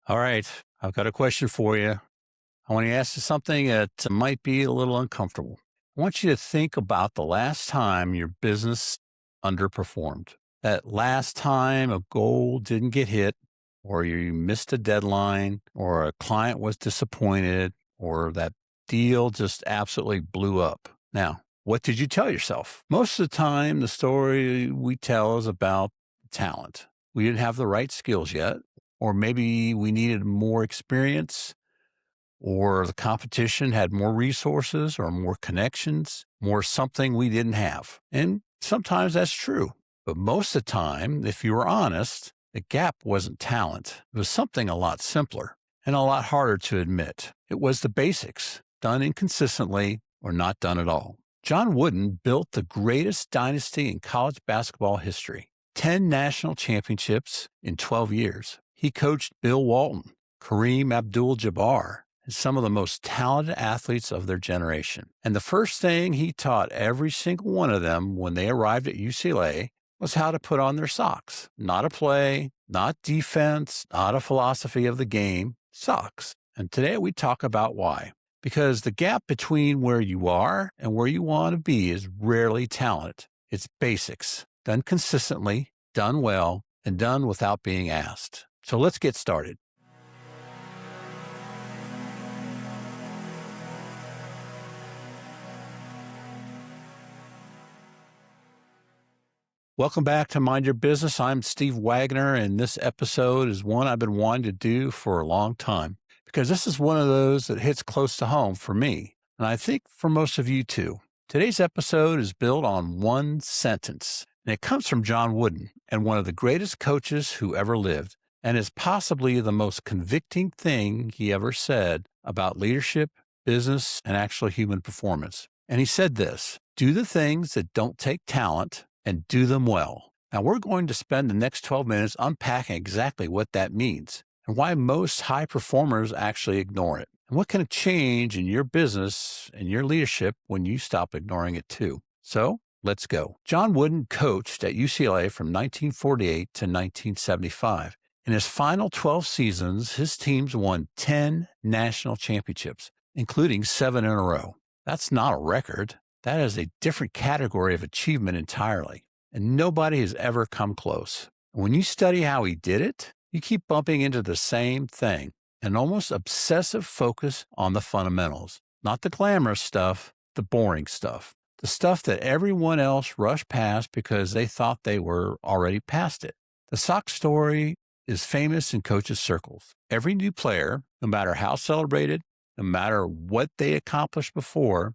All right. I've got a question for you. I want to ask you something that might be a little uncomfortable. I want you to think about the last time your business underperformed. That last time a goal didn't get hit, or you missed a deadline, or a client was disappointed, or that deal just absolutely blew up. Now, what did you tell yourself? Most of the time, the story we tell is about talent. We didn't have the right skills yet, or maybe we needed more experience, or the competition had more resources or more connections, more something we didn't have. And sometimes that's true. But most of the time, if you were honest, the gap wasn't talent. It was something a lot simpler and a lot harder to admit. It was the basics, done inconsistently or not done at all. John Wooden built the greatest dynasty in college basketball history. 10 national championships in 12 years. He coached Bill Walton, Kareem Abdul-Jabbar, and some of the most talented athletes of their generation. And the first thing he taught every single one of them when they arrived at UCLA was how to put on their socks. Not a play, not defense, not a philosophy of the game, socks. And today we talk about why. Because the gap between where you are and where you want to be is rarely talent. It's basics, done consistently, done well, and done without being asked. So let's get started. Welcome back to Mind Your Business. I'm Steve Wagner, and this episode is one I've been wanting to do for a long time because this is one of those that hits close to home for me, and I think for most of you too. Today's episode is built on one sentence, and it comes from John Wooden, and one of the greatest coaches who ever lived, and is possibly the most convicting thing he ever said about leadership, business, and actual human performance. And he said this: do the things that don't take talent and do them well. Now, we're going to spend the next 12 minutes unpacking exactly what that means and why most high performers actually ignore it, and what can change in your business and your leadership when you stop ignoring it too. So let's go. John Wooden coached at UCLA from 1948 to 1975. In his final 12 seasons, his teams won 10 national championships, including 7 in a row. That's not a record. That is a different category of achievement entirely, and nobody has ever come close. When you study how he did it, you keep bumping into the same thing, an almost obsessive focus on the fundamentals, not the glamorous stuff, the boring stuff, the stuff that everyone else rushed past because they thought they were already past it. The sock story is famous in coaches' circles. Every new player, no matter how celebrated, no matter what they accomplished before,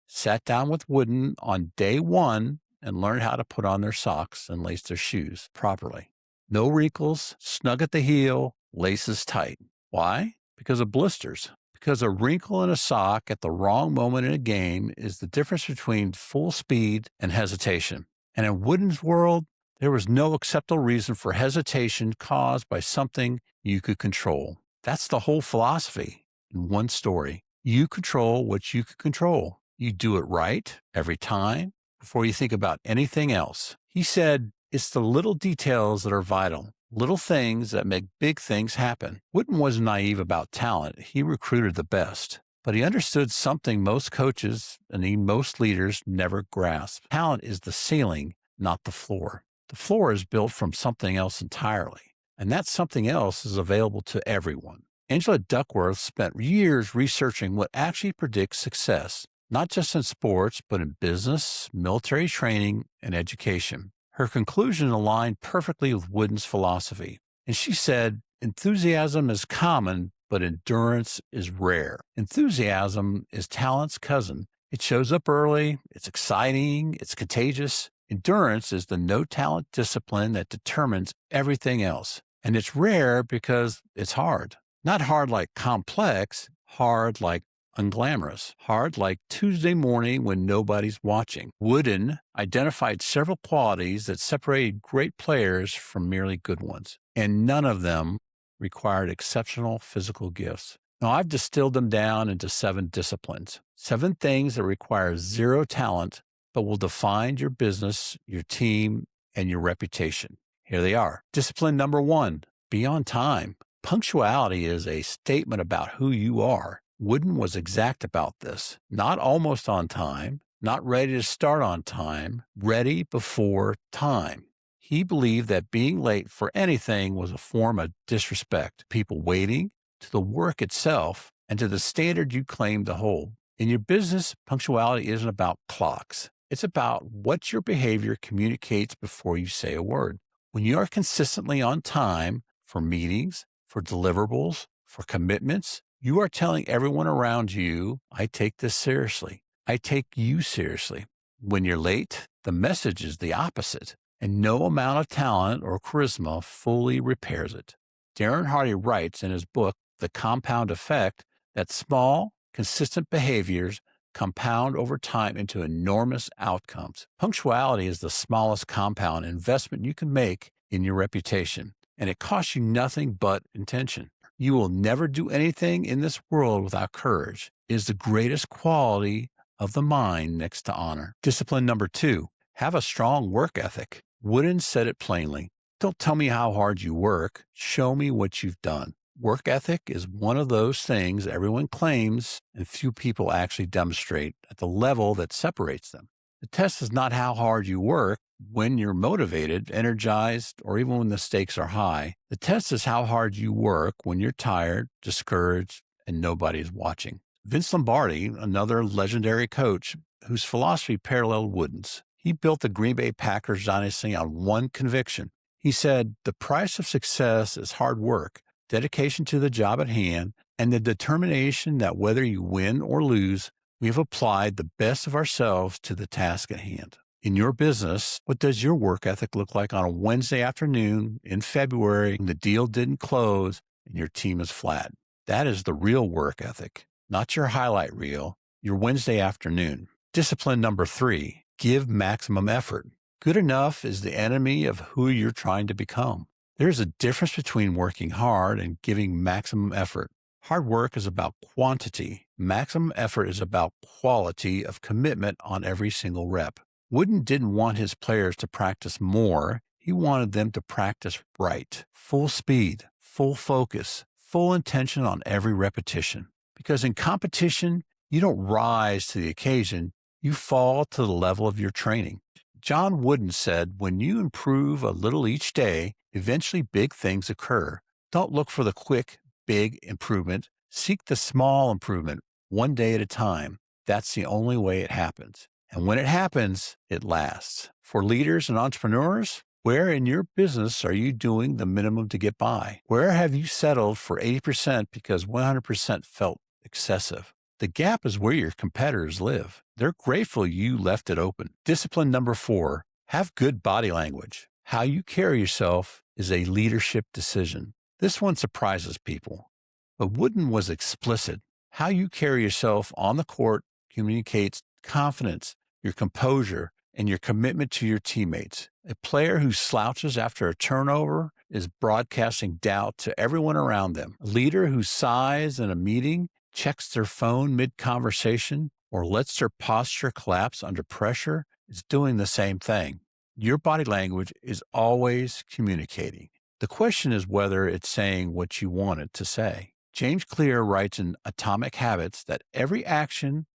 sat down with Wooden on day one and learned how to put on their socks and lace their shoes properly. No wrinkles, snug at the heel, laces tight. Why? Because of blisters. Because a wrinkle in a sock at the wrong moment in a game is the difference between full speed and hesitation. And in Wooden's world, there was no acceptable reason for hesitation caused by something you could control. That's the whole philosophy in one story. You control what you can control. You do it right every time before you think about anything else. He said, it's the little details that are vital, little things that make big things happen. Wooden wasn't naive about talent. He recruited the best. But he understood something most coaches and even most leaders never grasp. Talent is the ceiling, not the floor. The floor is built from something else entirely, and that something else is available to everyone. Angela Duckworth spent years researching what actually predicts success, not just in sports, but in business, military training, and education. Her conclusion aligned perfectly with Wooden's philosophy. And she said, enthusiasm is common, but endurance is rare. Enthusiasm is talent's cousin. It shows up early, it's exciting, it's contagious. Endurance is the no-talent discipline that determines everything else. And it's rare because it's hard. Not hard like complex, hard like unglamorous, hard like Tuesday morning when nobody's watching. Wooden identified several qualities that separated great players from merely good ones, and none of them required exceptional physical gifts. Now, I've distilled them down into 7 disciplines, 7 things that require zero talent, but will define your business, your team, and your reputation. Here they are. Discipline number 1, be on time. Punctuality is a statement about who you are. Wooden was exact about this. Not almost on time, not ready to start on time, ready before time. He believed that being late for anything was a form of disrespect, people waiting, to the work itself, and to the standard you claim to hold. In your business, punctuality isn't about clocks. It's about what your behavior communicates before you say a word. When you are consistently on time for meetings, for deliverables, for commitments, you are telling everyone around you, I take this seriously. I take you seriously. When you're late, the message is the opposite, and no amount of talent or charisma fully repairs it. Darren Hardy writes in his book, The Compound Effect, that small, consistent behaviors compound over time into enormous outcomes. Punctuality is the smallest compound investment you can make in your reputation, and it costs you nothing but intention. You will never do anything in this world without courage. It is the greatest quality of the mind next to honor. Discipline number 2, have a strong work ethic. Wooden said it plainly. Don't tell me how hard you work. Show me what you've done. Work ethic is one of those things everyone claims and few people actually demonstrate at the level that separates them. The test is not how hard you work when you're motivated, energized, or even when the stakes are high. The test is how hard you work when you're tired, discouraged, and nobody's watching. Vince Lombardi, another legendary coach whose philosophy paralleled Wooden's, he built the Green Bay Packers dynasty on one conviction. He said, the price of success is hard work, dedication to the job at hand, and the determination that whether you win or lose, we have applied the best of ourselves to the task at hand. In your business, what does your work ethic look like on a Wednesday afternoon in February when the deal didn't close and your team is flat? That is the real work ethic, not your highlight reel, your Wednesday afternoon. Discipline number 3, give maximum effort. Good enough is the enemy of who you're trying to become. There's a difference between working hard and giving maximum effort. Hard work is about quantity. Maximum effort is about quality of commitment on every single rep. Wooden didn't want his players to practice more. He wanted them to practice right. Full speed, full focus, full intention on every repetition. Because in competition, you don't rise to the occasion, you fall to the level of your training. John Wooden said, when you improve a little each day, eventually big things occur. Don't look for the quick, big improvement. Seek the small improvement, one day at a time. That's the only way it happens. And when it happens, it lasts. For leaders and entrepreneurs, where in your business are you doing the minimum to get by? Where have you settled for 80% because 100% felt excessive? The gap is where your competitors live. They're grateful you left it open. Discipline number 4, have good body language. How you carry yourself is a leadership decision. This one surprises people, but Wooden was explicit. How you carry yourself on the court communicates confidence, your composure, and your commitment to your teammates. A player who slouches after a turnover is broadcasting doubt to everyone around them. A leader who sighs in a meeting, checks their phone mid-conversation, or lets their posture collapse under pressure is doing the same thing. Your body language is always communicating. The question is whether it's saying what you want it to say. James Clear writes in Atomic Habits that every action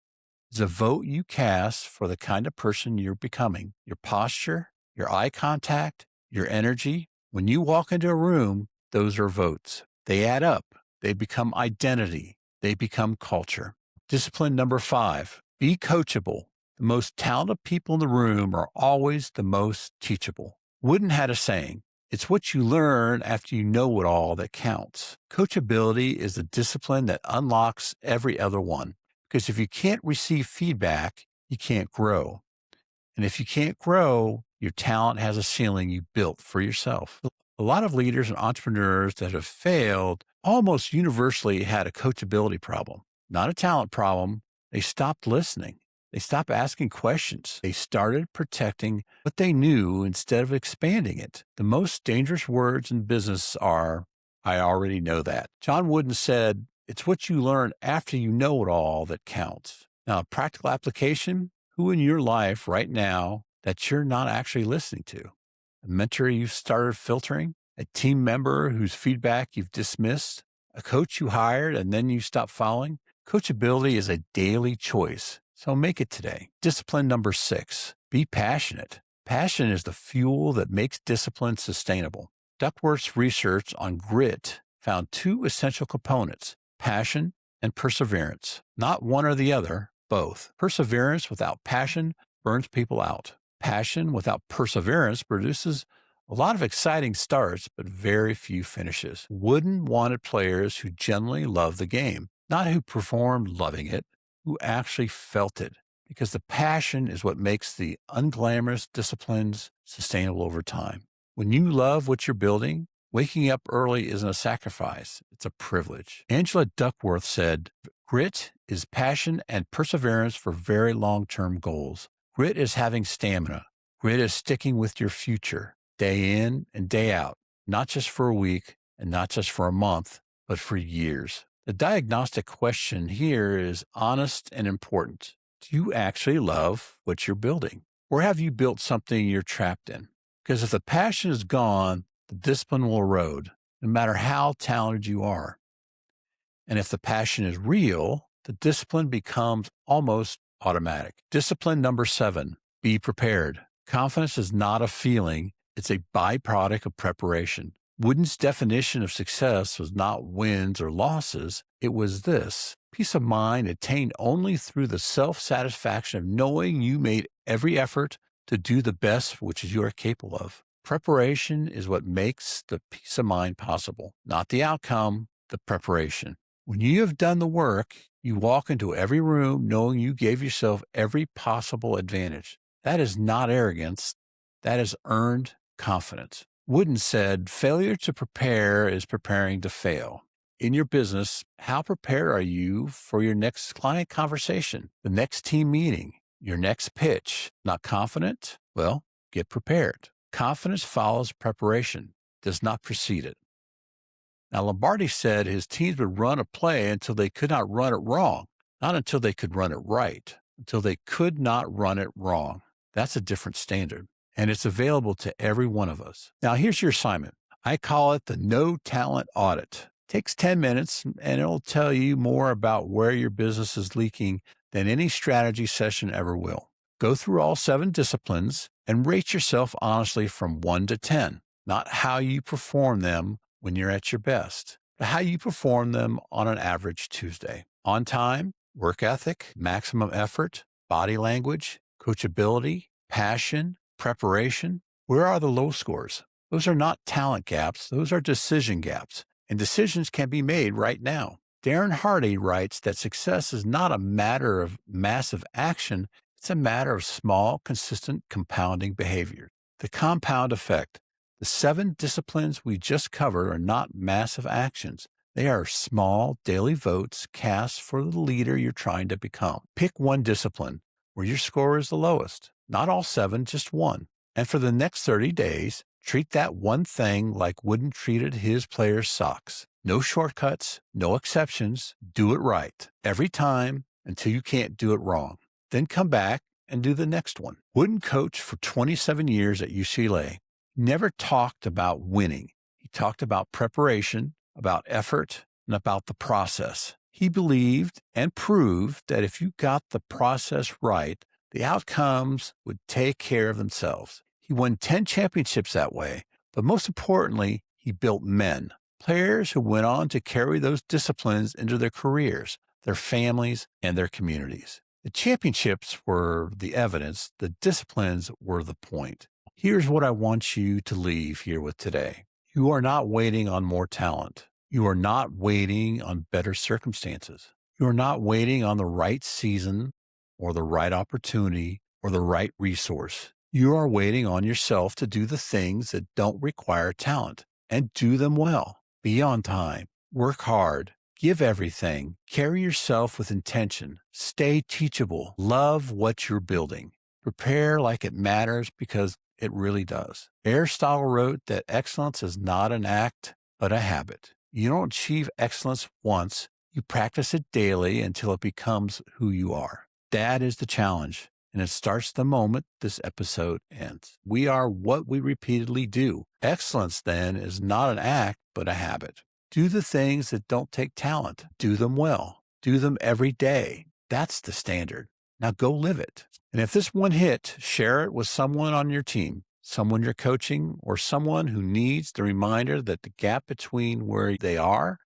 is a vote you cast for the kind of person you're becoming. Your posture, your eye contact, your energy. When you walk into a room, those are votes. They add up. They become identity. They become culture. Discipline number 5, be coachable. The most talented people in the room are always the most teachable. Wooden had a saying, it's what you learn after you know it all that counts. Coachability is the discipline that unlocks every other one. Because if you can't receive feedback, you can't grow. And if you can't grow, your talent has a ceiling you built for yourself. A lot of leaders and entrepreneurs that have failed almost universally had a coachability problem, not a talent problem. They stopped listening. They stopped asking questions. They started protecting what they knew instead of expanding it. The most dangerous words in business are, I already know that. John Wooden said, it's what you learn after you know it all that counts. Now, a practical application, who in your life right now that you're not actually listening to? A mentor you've started filtering? a team member whose feedback you've dismissed, a coach you hired and then you stopped following. Coachability is a daily choice, so make it today. Discipline number 6, be passionate. Passion is the fuel that makes discipline sustainable. Duckworth's research on grit found 2 essential components, passion and perseverance. Not one or the other, both. Perseverance without passion burns people out. Passion without perseverance produces a lot of exciting starts, but very few finishes. Wooden wanted players who genuinely loved the game, not who performed loving it, who actually felt it, because the passion is what makes the unglamorous disciplines sustainable over time. When you love what you're building, waking up early isn't a sacrifice, it's a privilege. Angela Duckworth said, "Grit is passion and perseverance for very long-term goals. Grit is having stamina. Grit is sticking with your future, day in and day out, not just for a week and not just for a month, but for years." The diagnostic question here is honest and important. Do you actually love what you're building? Or have you built something you're trapped in? Because if the passion is gone, the discipline will erode, no matter how talented you are. And if the passion is real, the discipline becomes almost automatic. Discipline number 7, be prepared. Confidence is not a feeling, it's a byproduct of preparation. Wooden's definition of success was not wins or losses, it was this: peace of mind attained only through the self-satisfaction of knowing you made every effort to do the best which you are capable of. Preparation is what makes the peace of mind possible, not the outcome, the preparation. When you have done the work, you walk into every room knowing you gave yourself every possible advantage. That is not arrogance, that is earned confidence. Wooden said, failure to prepare is preparing to fail. In your business, how prepared are you for your next client conversation, the next team meeting, your next pitch? Not confident? Well, get prepared. Confidence follows preparation, does not precede it. Now, Lombardi said his teams would run a play until they could not run it wrong, not until they could run it right, until they could not run it wrong. That's a different standard, and it's available to every one of us. Now, here's your assignment. I call it the No Talent Audit. It takes 10 minutes, and it'll tell you more about where your business is leaking than any strategy session ever will. Go through all 7 disciplines and rate yourself honestly from 1 to 10, not how you perform them when you're at your best, but how you perform them on an average Tuesday. On time, work ethic, maximum effort, body language, coachability, passion, preparation. Where are the low scores? Those are not talent gaps. Those are decision gaps, and decisions can be made right now. Darren Hardy writes that success is not a matter of massive action. It's a matter of small, consistent, compounding behavior. The compound effect. The 7 disciplines we just covered are not massive actions. They are small, daily votes cast for the leader you're trying to become. Pick one discipline where your score is the lowest. Not all 7, just one. And for the next 30 days, treat that one thing like Wooden treated his players' socks. No shortcuts, no exceptions. Do it right every time until you can't do it wrong. Then come back and do the next one. Wooden coached for 27 years at UCLA. Never talked about winning. He talked about preparation, about effort, and about the process. He believed and proved that if you got the process right, the outcomes would take care of themselves. He won 10 championships that way, but most importantly, he built men, players who went on to carry those disciplines into their careers, their families, and their communities. The championships were the evidence, the disciplines were the point. Here's what I want you to leave here with today. You are not waiting on more talent. You are not waiting on better circumstances. You are not waiting on the right season or the right opportunity or the right resource. You are waiting on yourself to do the things that don't require talent and do them well. Be on time. Work hard. Give everything. Carry yourself with intention. Stay teachable. Love what you're building. Prepare like it matters because it really does. Aristotle wrote that excellence is not an act, but a habit. You don't achieve excellence once. You practice it daily until it becomes who you are. That is the challenge. and it starts the moment this episode ends. We are what we repeatedly do. Excellence, then, is not an act, but a habit. Do the things that don't take talent. Do them well. Do them every day. That's the standard. Now go live it. And if this one hit, share it with someone on your team, someone you're coaching, or someone who needs the reminder that the gap between where they are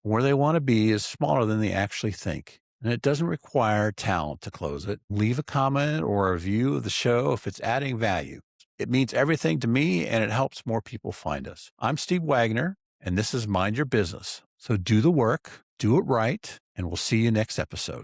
and where they want to be is smaller than they actually think. And it doesn't require talent to close it. Leave a comment or a review of the show if it's adding value. It means everything to me, and it helps more people find us. I'm Steve Wagner, and this is Mind Your Business. So do the work, do it right, and we'll see you next episode.